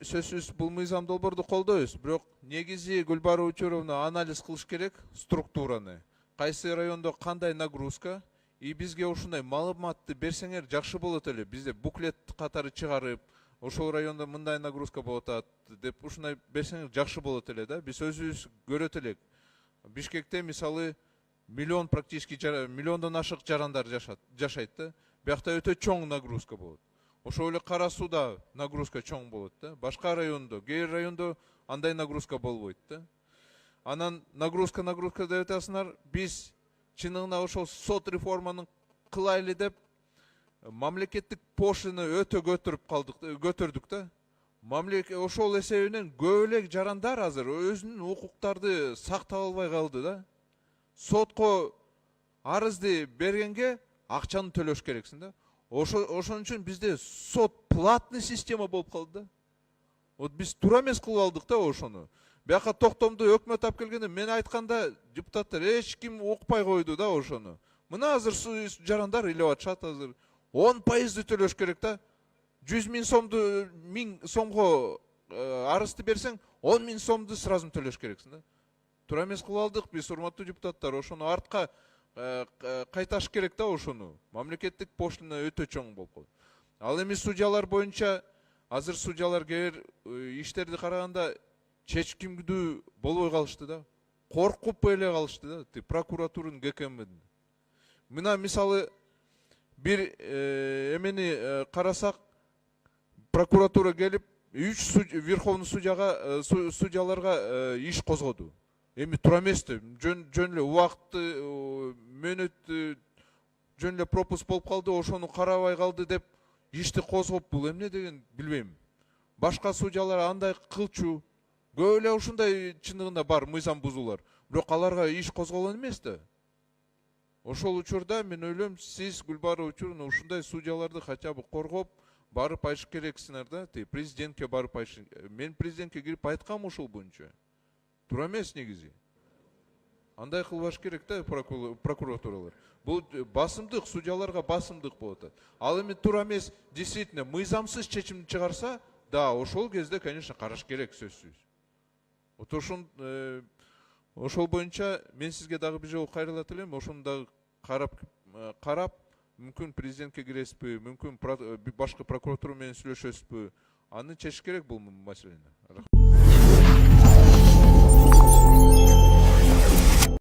сөзсүз бул мыйзам долбоорду колдойбуз, бирок негизи Гүлбара Учуровна анализ кылыш керек структураны. Кайсы райондо кандай нагрузка, и бизге ушундай маалыматты берсеңер жакшы болот эле. Бизде буклет катары чыгарып, ошол райондо мындай нагрузка болуп атат деп ушундай берсеңер жакшы болот эле да. Биз өзүбүз көрөт элек. Бишкекте мисалы практически миллиондон ашык жарандар жашайт да. Биякта өтө чоң нагрузка болот. Ошол эле Кара Сууда нагрузка чоң болот да. Башка райондо, кээ райондо андай нагрузка болбойт да. Анан нагрузка деп атасыңар, биз чынында ошол сот реформанын кылайлы деп мамлекеттик пошлина өтө көтөрдүк да. Ошол эсебинен көп эле жарандар азыр өзүнүн укуктарды сактап албай калды да. Сотко арызды бергенге акчаны төлөш керексиң да. Ошон үчүн бизде сот платный система болуп калды да. Вот биз туура эмес кылып алдык да ошону. Бияка токтомду өкмөт алып келгенде мен айтканда депутаттар эч ким укпай койду да ошону. Мына азыр жарандар илеп атышат азыр. 10% төлөш керек да. 100 000 сомду 1000 сомго арызды берсең, 10 000 сомду сразу төлөш керексиң да. Туура эмес кылып алдык биз, урматтуу депутаттар, ошону артка кайташ керек да ошону. Мамлекеттик пошлина өтө чоң болуп калды. Ал эми судьялар боюнча азыр судьялар кээ иштерди караганда чечкиндүү болбой калышты да. Коркуп эле калышты да, прокуратуранын ГКМдин. Мына мисалы бир эмени карасак, прокуратура келип 3 верховный судьяларга иш козгоду. Эми туура эмес да, жөн эле убакытты мөөнөт жөн эле пропуск болуп калды, ошону карабай калды деп ишти козгоп, бул эмне деген билбейм. Башка судьялар андай кылчу, көп эле ушундай чындыгында бар мыйзам бузуулар. Бирок аларга иш козголгон эмес да. Ошол учурда мен ойлойм, сиз Гүлбара Учуровна ушундай судьяларды хотя бы коргоп барып айтыш керексиңер да. Президентке барып айтыш. Мен президентке кирип айткам ушул боюнча. Туура эмес негизи. Андай кылбаш керек да прокуратуралар. Бул басымдык, судьяларга басымдык болот. Ал эми туура эмес, действительно мыйзамсыз чечим чыгарса, да, ошол кезде, конечно, караш керек сөзсүз. Ошол боюнча мен сизге дагы бир жолу кайрылат элем, ошону дагы карап, мүмкүн президентке киресизби, мүмкүн башка прокуратура менен сүйлөшөсүзбү, аны чечиш керек бул маселени.